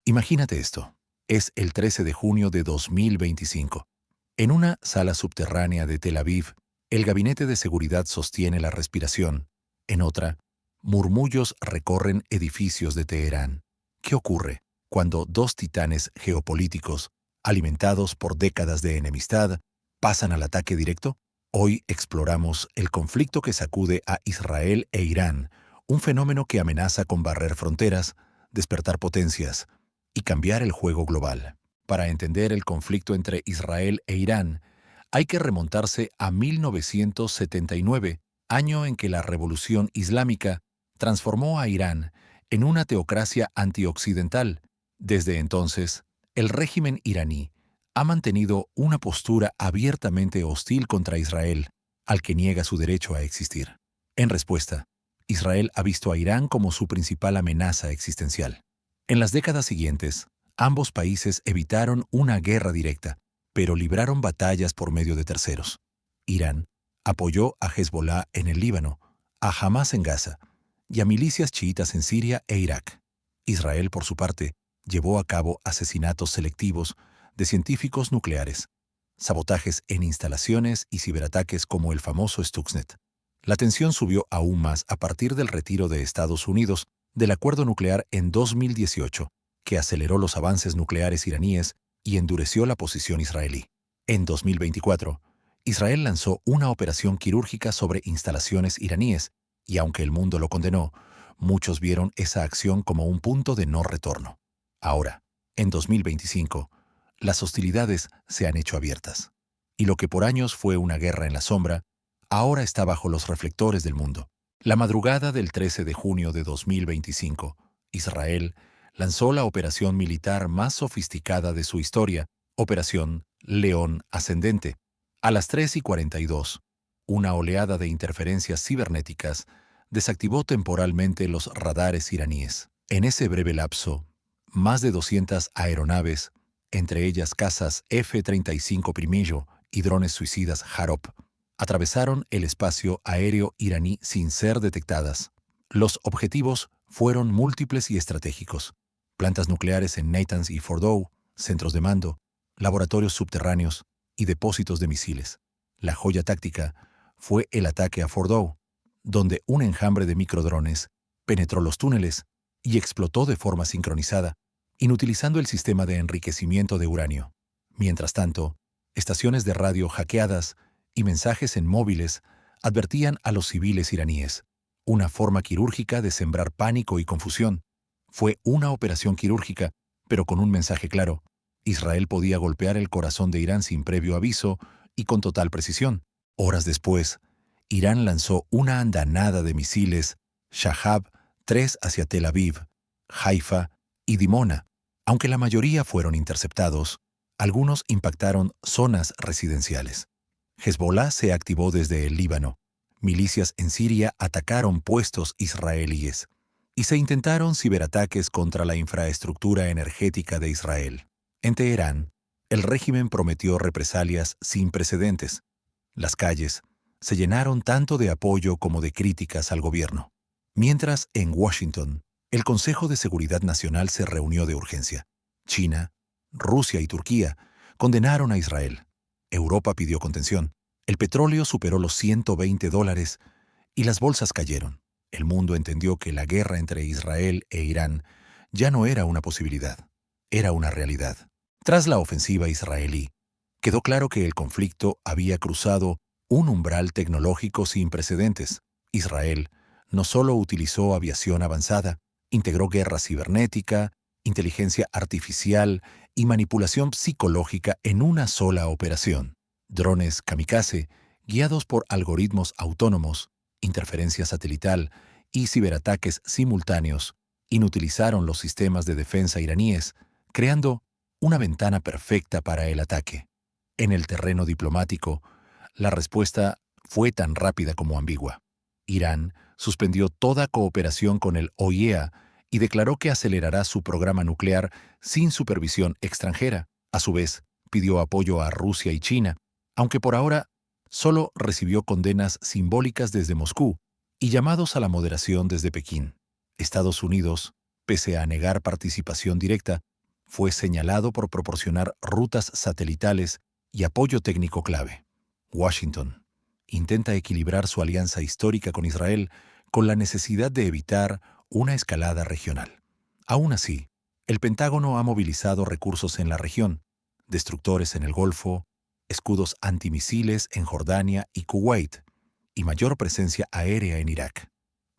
Imagínate esto. Es el 13 de junio de 2025. En una sala subterránea de Tel Aviv, el gabinete de seguridad sostiene la respiración. En otra, murmullos recorren edificios de Teherán. ¿Qué ocurre cuando dos titanes geopolíticos, alimentados por décadas de enemistad, pasan al ataque directo? Hoy exploramos el conflicto que sacude a Israel e Irán, un fenómeno que amenaza con barrer fronteras, despertar potencias y cambiar el juego global. Para entender el conflicto entre Israel e Irán, hay que remontarse a 1979, año en que la Revolución Islámica transformó a Irán en una teocracia antioccidental. Desde entonces, el régimen iraní ha mantenido una postura abiertamente hostil contra Israel, al que niega su derecho a existir. En respuesta, Israel ha visto a Irán como su principal amenaza existencial. En las décadas siguientes, ambos países evitaron una guerra directa, pero libraron batallas por medio de terceros. Irán apoyó a Hezbollah en el Líbano, a Hamás en Gaza y a milicias chiitas en Siria e Irak. Israel, por su parte, llevó a cabo asesinatos selectivos de científicos nucleares, sabotajes en instalaciones y ciberataques como el famoso Stuxnet. La tensión subió aún más a partir del retiro de Estados Unidos del acuerdo nuclear en 2018, que aceleró los avances nucleares iraníes y endureció la posición israelí. En 2024, Israel lanzó una operación quirúrgica sobre instalaciones iraníes, y aunque el mundo lo condenó, muchos vieron esa acción como un punto de no retorno. Ahora, en 2025, las hostilidades se han hecho abiertas. Y lo que por años fue una guerra en la sombra, ahora está bajo los reflectores del mundo. La madrugada del 13 de junio de 2025, Israel lanzó la operación militar más sofisticada de su historia, Operación León Ascendente. A las 3:42, una oleada de interferencias cibernéticas desactivó temporalmente los radares iraníes. En ese breve lapso, más de 200 aeronaves, entre ellas cazas F-35 Primillo y drones suicidas Harop, atravesaron el espacio aéreo iraní sin ser detectadas. Los objetivos fueron múltiples y estratégicos: plantas nucleares en Natanz y Fordow, centros de mando, laboratorios subterráneos y depósitos de misiles. La joya táctica fue el ataque a Fordow, donde un enjambre de microdrones penetró los túneles y explotó de forma sincronizada, inutilizando el sistema de enriquecimiento de uranio. Mientras tanto, estaciones de radio hackeadas y mensajes en móviles advertían a los civiles iraníes, una forma quirúrgica de sembrar pánico y confusión. Fue una operación quirúrgica, pero con un mensaje claro: Israel podía golpear el corazón de Irán sin previo aviso y con total precisión. Horas después, Irán lanzó una andanada de misiles Shahab-3 hacia Tel Aviv, Haifa y Dimona. Aunque la mayoría fueron interceptados, algunos impactaron zonas residenciales. Hezbollah se activó desde el Líbano. Milicias en Siria atacaron puestos israelíes y se intentaron ciberataques contra la infraestructura energética de Israel. En Teherán, el régimen prometió represalias sin precedentes. Las calles se llenaron tanto de apoyo como de críticas al gobierno. Mientras, en Washington, el Consejo de Seguridad Nacional se reunió de urgencia. China, Rusia y Turquía condenaron a Israel. Europa pidió contención. El petróleo superó los $120 y las bolsas cayeron. El mundo entendió que la guerra entre Israel e Irán ya no era una posibilidad, era una realidad. Tras la ofensiva israelí, quedó claro que el conflicto había cruzado un umbral tecnológico sin precedentes. Israel no solo utilizó aviación avanzada, integró guerra cibernética, inteligencia artificial y manipulación psicológica en una sola operación. Drones kamikaze, guiados por algoritmos autónomos, interferencia satelital y ciberataques simultáneos, inutilizaron los sistemas de defensa iraníes, creando una ventana perfecta para el ataque. En el terreno diplomático, la respuesta fue tan rápida como ambigua. Irán suspendió toda cooperación con el OIEA y declaró que acelerará su programa nuclear sin supervisión extranjera. A su vez, pidió apoyo a Rusia y China, aunque por ahora solo recibió condenas simbólicas desde Moscú y llamados a la moderación desde Pekín. Estados Unidos, pese a negar participación directa, fue señalado por proporcionar rutas satelitales y apoyo técnico clave. Washington intenta equilibrar su alianza histórica con Israel con la necesidad de evitar una escalada regional. Aún así, el Pentágono ha movilizado recursos en la región, destructores en el Golfo, escudos antimisiles en Jordania y Kuwait, y mayor presencia aérea en Irak.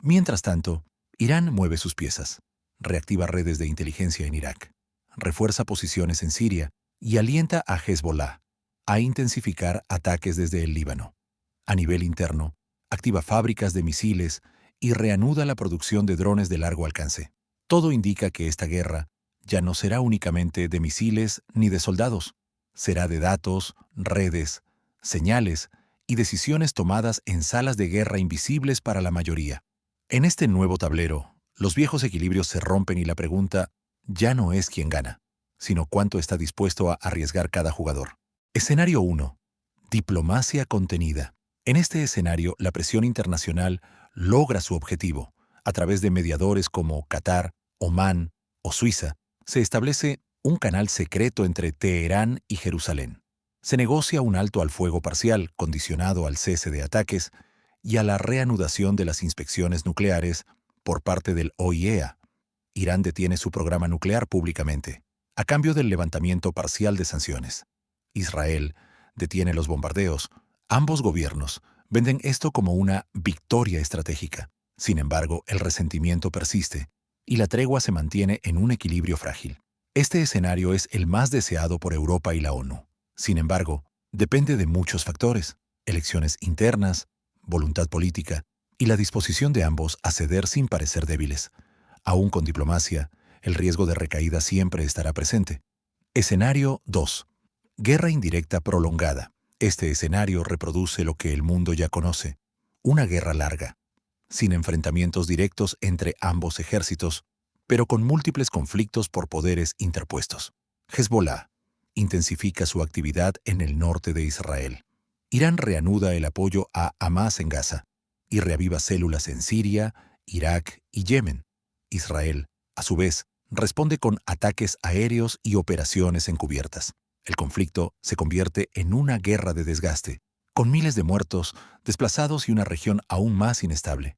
Mientras tanto, Irán mueve sus piezas, reactiva redes de inteligencia en Irak, refuerza posiciones en Siria y alienta a Hezbollah a intensificar ataques desde el Líbano. A nivel interno, activa fábricas de misiles y reanuda la producción de drones de largo alcance. Todo indica que esta guerra ya no será únicamente de misiles ni de soldados, será de datos, redes, señales y decisiones tomadas en salas de guerra invisibles para la mayoría. En este nuevo tablero, los viejos equilibrios se rompen y la pregunta ya no es quién gana, sino cuánto está dispuesto a arriesgar cada jugador. Escenario 1. Diplomacia contenida. En este escenario, la presión internacional logra su objetivo. A través de mediadores como Qatar, Omán o Suiza, se establece un canal secreto entre Teherán y Jerusalén. Se negocia un alto al fuego parcial, condicionado al cese de ataques y a la reanudación de las inspecciones nucleares por parte del OIEA. Irán detiene su programa nuclear públicamente, a cambio del levantamiento parcial de sanciones. Israel detiene los bombardeos. Ambos gobiernos venden esto como una victoria estratégica. Sin embargo, el resentimiento persiste y la tregua se mantiene en un equilibrio frágil. Este escenario es el más deseado por Europa y la ONU. Sin embargo, depende de muchos factores: elecciones internas, voluntad política y la disposición de ambos a ceder sin parecer débiles. Aún con diplomacia, el riesgo de recaída siempre estará presente. Escenario 2. Guerra indirecta prolongada. Este escenario reproduce lo que el mundo ya conoce: una guerra larga, sin enfrentamientos directos entre ambos ejércitos, pero con múltiples conflictos por poderes interpuestos. Hezbollah intensifica su actividad en el norte de Israel. Irán reanuda el apoyo a Hamás en Gaza y reaviva células en Siria, Irak y Yemen. Israel, a su vez, responde con ataques aéreos y operaciones encubiertas. El conflicto se convierte en una guerra de desgaste, con miles de muertos, desplazados y una región aún más inestable.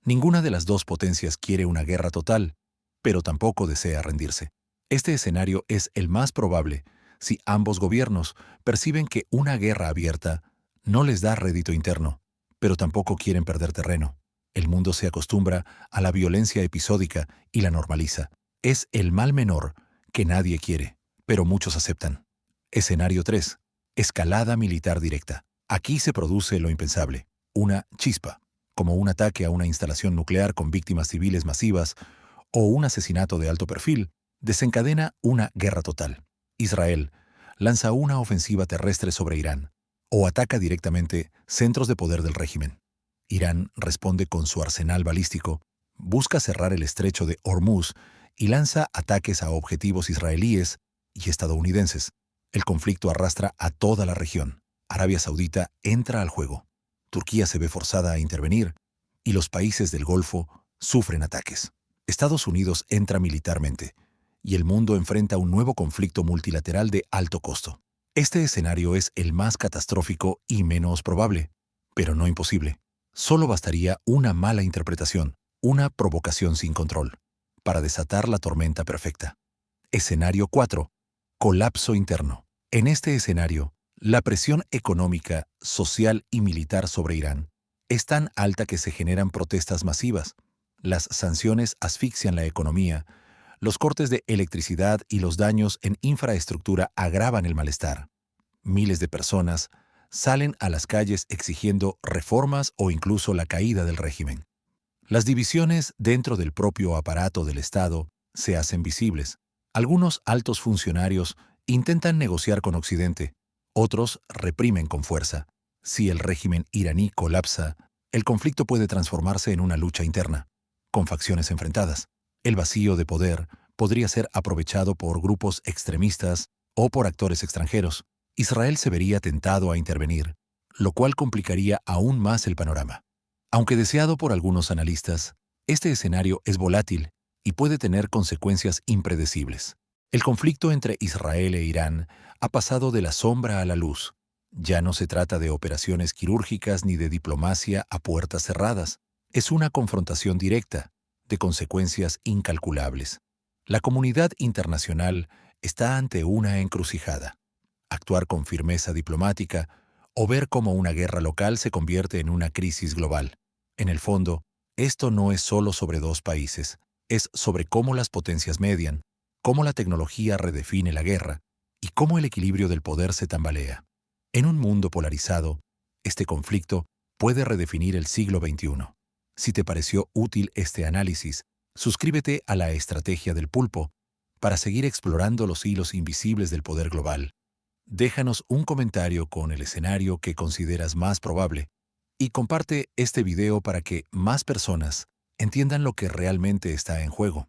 Ninguna de las dos potencias quiere una guerra total, pero tampoco desea rendirse. Este escenario es el más probable si ambos gobiernos perciben que una guerra abierta no les da rédito interno, pero tampoco quieren perder terreno. El mundo se acostumbra a la violencia episódica y la normaliza. Es el mal menor que nadie quiere, pero muchos aceptan. Escenario 3. Escalada militar directa. Aquí se produce lo impensable: una chispa, como un ataque a una instalación nuclear con víctimas civiles masivas o un asesinato de alto perfil, desencadena una guerra total. Israel lanza una ofensiva terrestre sobre Irán o ataca directamente centros de poder del régimen. Irán responde con su arsenal balístico, busca cerrar el estrecho de Hormuz y lanza ataques a objetivos israelíes y estadounidenses. El conflicto arrastra a toda la región. Arabia Saudita entra al juego. Turquía se ve forzada a intervenir y los países del Golfo sufren ataques. Estados Unidos entra militarmente y el mundo enfrenta un nuevo conflicto multilateral de alto costo. Este escenario es el más catastrófico y menos probable, pero no imposible. Solo bastaría una mala interpretación, una provocación sin control, para desatar la tormenta perfecta. Escenario 4. Colapso interno. En este escenario, la presión económica, social y militar sobre Irán es tan alta que se generan protestas masivas. Las sanciones asfixian la economía, los cortes de electricidad y los daños en infraestructura agravan el malestar. Miles de personas salen a las calles exigiendo reformas o incluso la caída del régimen. Las divisiones dentro del propio aparato del Estado se hacen visibles. Algunos altos funcionarios intentan negociar con Occidente, otros reprimen con fuerza. Si el régimen iraní colapsa, el conflicto puede transformarse en una lucha interna, con facciones enfrentadas. El vacío de poder podría ser aprovechado por grupos extremistas o por actores extranjeros. Israel se vería tentado a intervenir, lo cual complicaría aún más el panorama. Aunque deseado por algunos analistas, este escenario es volátil y puede tener consecuencias impredecibles. El conflicto entre Israel e Irán ha pasado de la sombra a la luz. Ya no se trata de operaciones quirúrgicas ni de diplomacia a puertas cerradas. Es una confrontación directa, de consecuencias incalculables. La comunidad internacional está ante una encrucijada: actuar con firmeza diplomática o ver cómo una guerra local se convierte en una crisis global. En el fondo, esto no es solo sobre dos países, es sobre cómo las potencias median, cómo la tecnología redefine la guerra y cómo el equilibrio del poder se tambalea. En un mundo polarizado, este conflicto puede redefinir el siglo XXI. Si te pareció útil este análisis, suscríbete a La Estrategia del Pulpo para seguir explorando los hilos invisibles del poder global. Déjanos un comentario con el escenario que consideras más probable y comparte este video para que más personas entiendan lo que realmente está en juego.